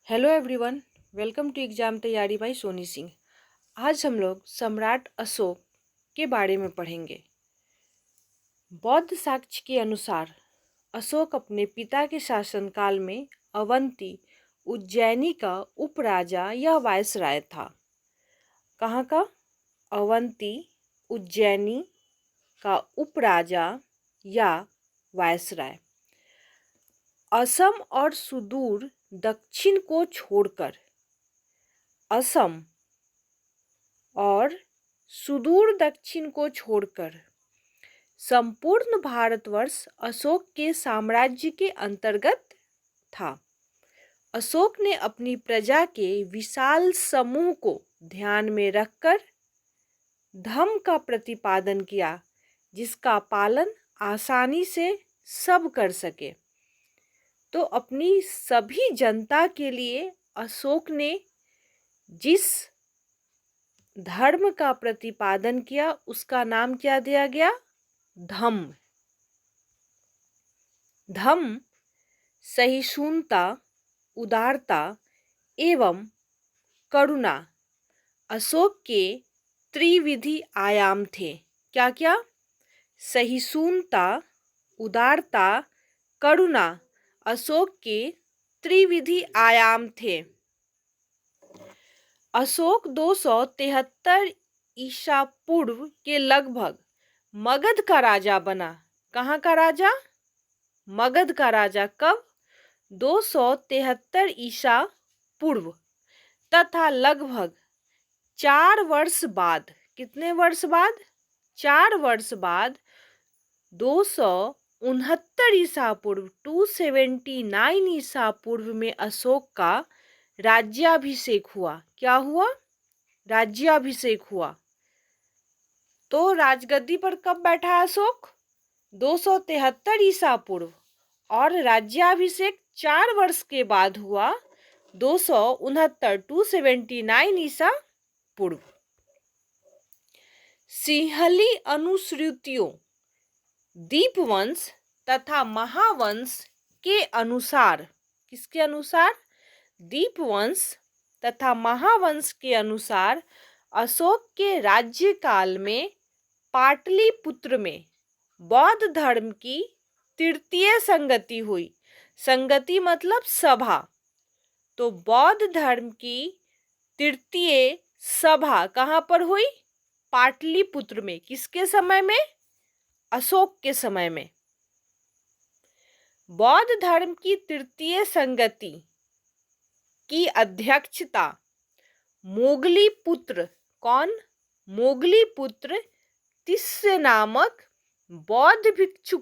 Hello everyone. Welcome to exam तैयारी by Soni Singh. आज हम लोग सम्राट अशोक के बारे में पढ़ेंगे। बौद्ध साक्ष्य के अनुसार अशोक अपने पिता के शासनकाल में अवंती उज्जैनी का उपराजा या वायसराय था। कहाँ का? अवंती उज्जैनी का उपराजा या वायसराय। असम और सुदूर दक्षिण को छोड़कर असम और सुदूर दक्षिण को छोड़कर संपूर्ण भारतवर्ष अशोक के साम्राज्य के अंतर्गत था। अशोक ने अपनी प्रजा के विशाल समूह को ध्यान में रखकर धम्म का प्रतिपादन किया, जिसका पालन आसानी से सब कर सके। तो अपनी सभी जनता के लिए अशोक ने जिस धर्म का प्रतिपादन किया उसका नाम क्या दिया गया? धम्म। धम्म सहिष्णुता, उदारता एवं करुणा अशोक के त्रिविधि आयाम थे। क्या क्या? सहिष्णुता, उदारता, करुणा अशोक के त्रिविधि आयाम थे। अशोक 273 ईसा पूर्व के लगभग मगध का राजा बना। कहाँ का राजा? मगध का राजा। कब? 273 ईसा पूर्व। तथा लगभग 4 वर्ष बाद, कितने वर्ष बाद? 4 वर्ष बाद 269 ईसा पूर्व 279 ईसा पूर्व में अशोक का राज्याभिषेक हुआ। क्या हुआ? राज्याभिषेक हुआ। तो राजगद्दी पर कब बैठा अशोक? 273 ईसा पूर्व। और राज्याभिषेक 4 वर्ष के बाद हुआ, 269 ईसा पूर्व। सिंहली अनुश्रुतियों दीपवंश तथा महावंश के अनुसार, किसके अनुसार? दीपवंश तथा महावंश के अनुसार अशोक के राज्यकाल में पाटलिपुत्र में बौद्ध धर्म की तृतीय संगति हुई। संगति मतलब सभा। तो बौद्ध धर्म की तृतीय सभा कहाँ पर हुई? पाटलिपुत्र में। किसके समय में? अशोक के समय में। बौद्ध धर्म की तृतीय संगति की अध्यक्षता मोगली पुत्र, कौन? मोगली पुत्र तिस्य नामक बौद्ध भिक्षु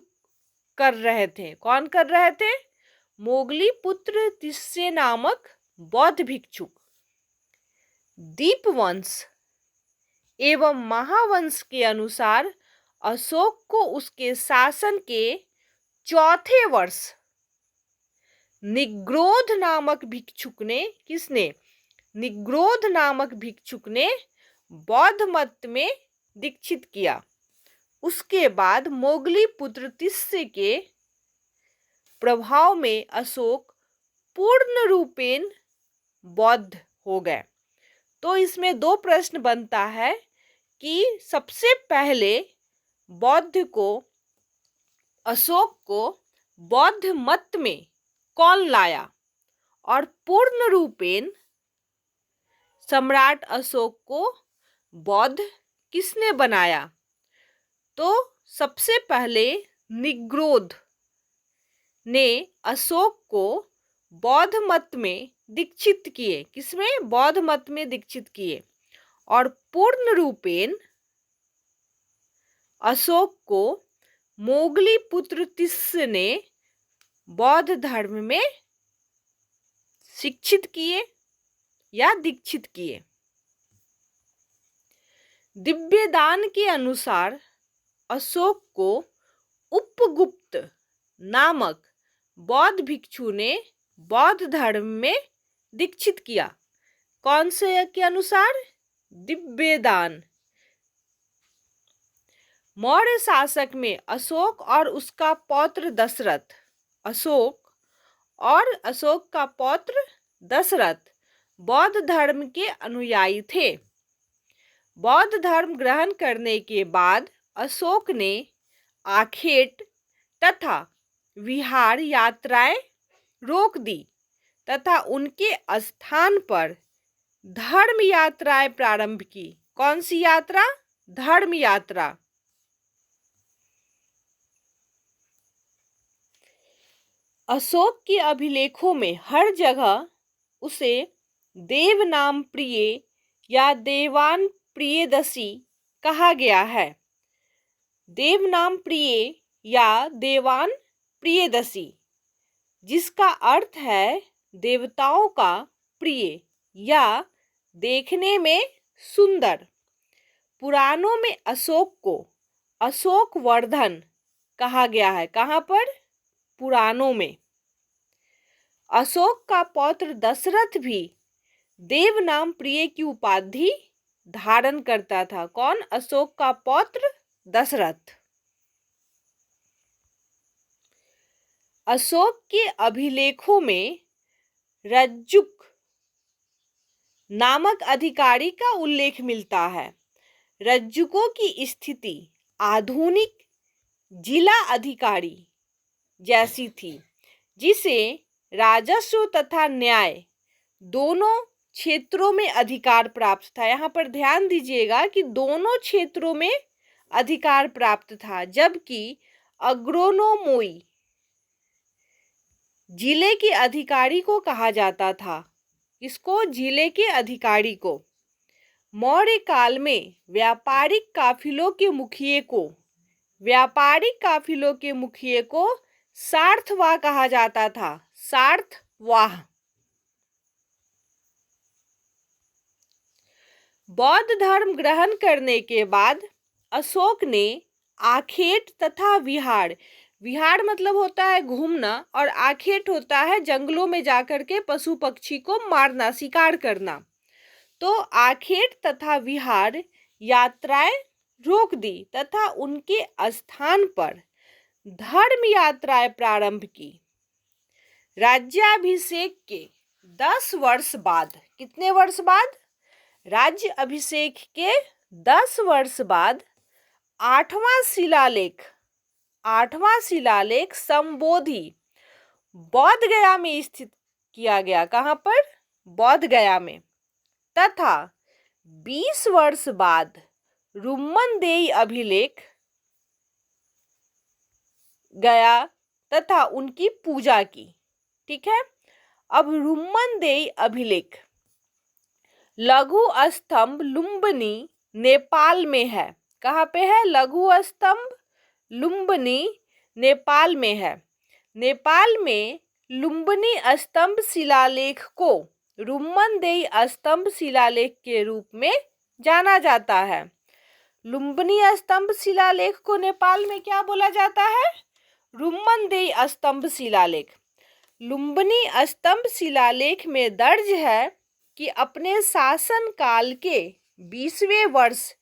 कर रहे थे। कौन कर रहे थे? मोगली पुत्र तिस्य नामक बौद्ध भिक्षुक। दीपवंश एवं महावंश के अनुसार अशोक को उसके शासन के चौथे वर्ष निग्रोध नामक भिक्षुक ने, किसने? निग्रोध नामक भिक्षुक ने बौद्ध मत में दीक्षित किया। उसके बाद मोगली पुत्र तिस्य के प्रभाव में अशोक पूर्ण रूपेण बौद्ध हो गए। तो इसमें दो प्रश्न बनता है कि सबसे पहले बौद्ध को, अशोक को बौद्ध मत में कौन लाया? और पूर्ण रूपेण सम्राट अशोक को बौद्ध किसने बनाया? तो सबसे पहले निग्रोध ने अशोक को बौद्ध मत में दीक्षित किए। किसमें? बौद्ध मत में दीक्षित किए। और पूर्ण रूपेण अशोक को मोगली पुत्र तिस्य ने बौद्ध धर्म में शिक्षित किए या दीक्षित किए। दिव्यदान के अनुसार अशोक को उपगुप्त नामक बौद्ध भिक्षु ने बौद्ध धर्म में दीक्षित किया। कौन से के अनुसार? दिव्यदान। मौर्य शासक में अशोक और उसका पौत्र दशरथ, अशोक और अशोक का पौत्र दशरथ बौद्ध धर्म के अनुयायी थे। बौद्ध धर्म ग्रहण करने के बाद अशोक ने आखेट तथा विहार यात्राएं रोक दी तथा उनके स्थान पर धर्म यात्राएं प्रारंभ की। कौन सी यात्रा? धर्म यात्रा। अशोक के अभिलेखों में हर जगह उसे देव नाम प्रिय या देवान प्रियदसी कहा गया है। देव नाम प्रिय या देवान प्रियदसी, जिसका अर्थ है देवताओं का प्रिय या देखने में सुंदर। पुराणों में अशोक को अशोक वर्धन कहा गया है। कहाँ पर? पुराणों में। अशोक का पौत्र दशरथ भी देव नाम प्रिय की उपाधि धारण करता था। कौन? अशोक का पौत्र दशरथ। अशोक के अभिलेखों में रज्जुक नामक अधिकारी का उल्लेख मिलता है। रज्जुकों की स्थिति आधुनिक जिला अधिकारी जैसी थी, जिसे राजस्व तथा न्याय दोनों क्षेत्रों में अधिकार प्राप्त था। यहाँ पर ध्यान दीजिएगा कि दोनों क्षेत्रों में अधिकार प्राप्त था, जबकि अग्रोनोमोई जिले के अधिकारी को कहा जाता था। किसको? जिले के अधिकारी को। मौर्य काल में व्यापारिक काफिलों के मुखिए को सार्थवाह कहा जाता था। सार्थवाह। बौद्ध धर्म ग्रहण करने के बाद अशोक ने आखेट तथा विहार, विहार मतलब होता है घूमना और आखेट होता है जंगलों में जाकर के पशु पक्षी को मारना, शिकार करना। तो आखेट तथा विहार यात्राएं रोक दी तथा उनके स्थान पर धर्म यात्राएं प्रारंभ की। राज्याभिषेक के 10 वर्ष बाद, कितने वर्ष बाद? राज्य अभिषेक के 10 वर्ष बाद आठवां शिलालेख संबोधि बौद्ध गया में स्थित किया गया। कहाँ पर? बौद्ध गया में। तथा 20 वर्ष बाद रुम्मनदेई अभिलेख गया तथा उनकी पूजा की। ठीक है। अब रुम्मनदेई अभिलेख लघु स्तंभ लुम्बिनी नेपाल में है। कहाँ पे है? लघु स्तंभ लुम्बिनी नेपाल में है। नेपाल में लुम्बिनी स्तंभ शिलालेख को रुम्मनदेई स्तंभ शिलालेख के रूप में जाना जाता है। लुम्बिनी स्तंभ शिलालेख को नेपाल में क्या बोला जाता है? रुम्मनदेई स्तंभ शिलालेख। लुम्बिनी स्तंभ शिलालेख में दर्ज है कि अपने शासन काल के 20वें वर्ष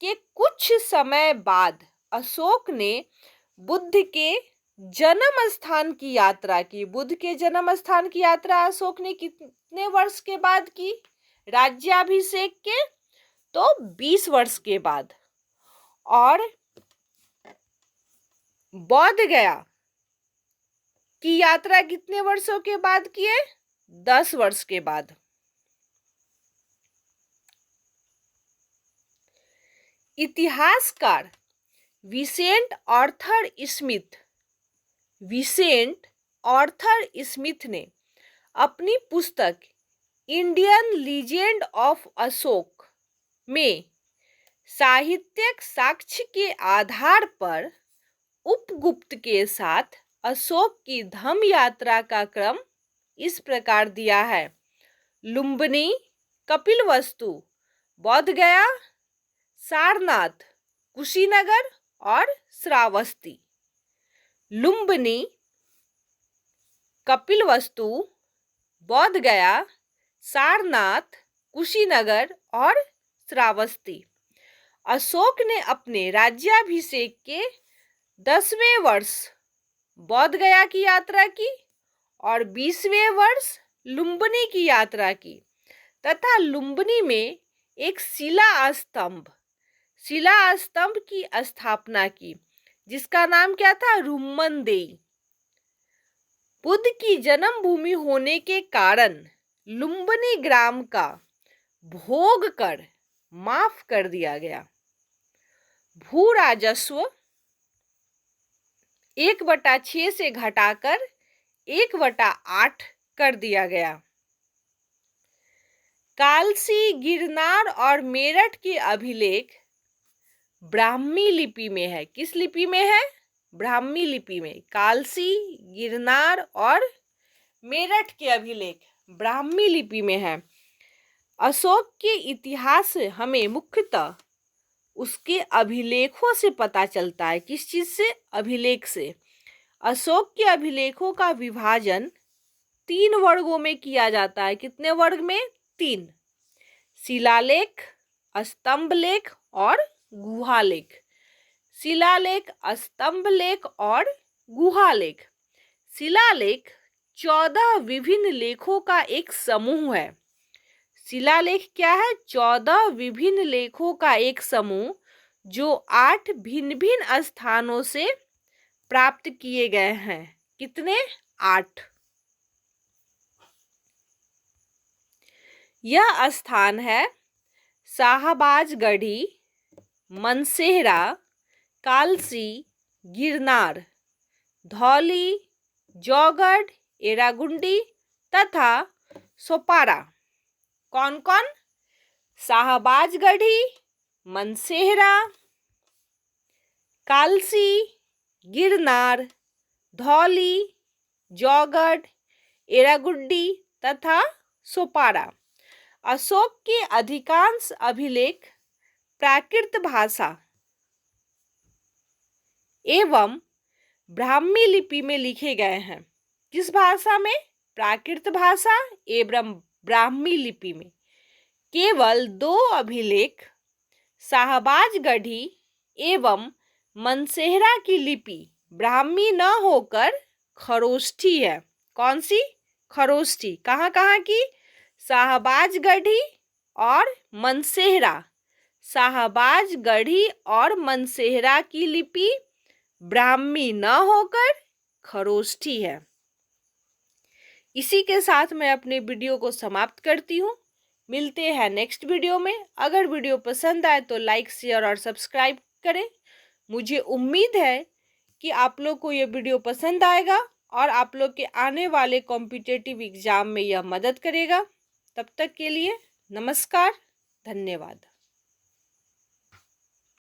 के कुछ समय बाद अशोक ने बुद्ध के जन्म स्थान की यात्रा की। बुद्ध के जन्म स्थान की यात्रा अशोक ने कितने वर्ष के बाद की? राज्याभिषेक के तो 20 वर्ष के बाद। और बौद्ध गया की यात्रा कितने वर्षों के बाद किए? 10 वर्ष के बाद। इतिहासकार विसेंट ऑर्थर स्मिथ ने अपनी पुस्तक इंडियन लीजेंड ऑफ अशोक में साहित्यिक साक्ष्य के आधार पर उपगुप्त के साथ अशोक की धम्म यात्रा का क्रम इस प्रकार दिया है। लुम्बिनी, कपिलवस्तु, बौद्ध गया, सारनाथ, कुशीनगर और श्रावस्ती। लुम्बिनी, कपिलवस्तु, बौद्ध गया, सारनाथ, कुशीनगर और श्रावस्ती। अशोक ने अपने राज्याभिषेक के 10वें वर्ष बौद्ध गया की यात्रा की और 20वें वर्ष लुम्बिनी की यात्रा की तथा लुम्बिनी में एक शिला स्तंभ की स्थापना की, जिसका नाम क्या था? रुम्मनदेई। बुद्ध की जन्मभूमि होने के कारण लुम्बिनी ग्राम का भोग कर माफ कर दिया गया। भू राजस्व 1/6 से घटाकर 1/8 कर दिया गया। कालसी, गिरनार और मेरठ के अभिलेख ब्राह्मी लिपि में है। किस लिपि में है? ब्राह्मी लिपि में। कालसी, गिरनार और मेरठ के अभिलेख ब्राह्मी लिपि में है। अशोक के इतिहास हमें मुख्यतः उसके अभिलेखों से पता चलता है। किस चीज से? अभिलेख से। अशोक के अभिलेखों का विभाजन 3 वर्गों में किया जाता है। कितने वर्ग में? 3। शिलालेख, स्तंभलेख और गुहालेख। शिलालेख, स्तंभलेख और गुहालेख। शिलालेख 14 विभिन्न लेखों का एक समूह है। शिलालेख क्या है? 14 विभिन्न लेखों का एक समूह जो 8 भिन्न भिन्न स्थानों से प्राप्त किए गए हैं। कितने? 8। यह स्थान है शाहबाजगढ़ी, मनसेहरा, कालसी, गिरनार, धौली, जौगढ़, एरागुंडी तथा सोपारा। कौन कौन? शाहबाजगढ़ी, मनसेहरा, कालसी, गिरनार, धौली, जौगढ़, एरागुंडी तथा सोपारा। अशोक के अधिकांश अभिलेख प्राकृत भाषा एवं ब्राह्मी लिपि में लिखे गए हैं। किस भाषा में? प्राकृत भाषा एवं ब्राह्मी लिपि में। केवल 2 अभिलेख शाहबाजगढ़ी एवं मनसेहरा की लिपि ब्राह्मी न होकर खरोष्ठी है। कौन सी? खरोष्ठी। कहाँ कहाँ की? शाहबाजगढ़ी और मनसेहरा। शाहबाजगढ़ी और मनसेहरा की लिपि ब्राह्मी न होकर खरोष्ठी है। इसी के साथ मैं अपने वीडियो को समाप्त करती हूँ। मिलते हैं नेक्स्ट वीडियो में। अगर वीडियो पसंद आए तो लाइक, शेयर और सब्सक्राइब करें। मुझे उम्मीद है कि आप लोग को ये वीडियो पसंद आएगा और आप लोग के आने वाले कॉम्पिटिटिव एग्जाम में यह मदद करेगा। तब तक के लिए नमस्कार, धन्यवाद।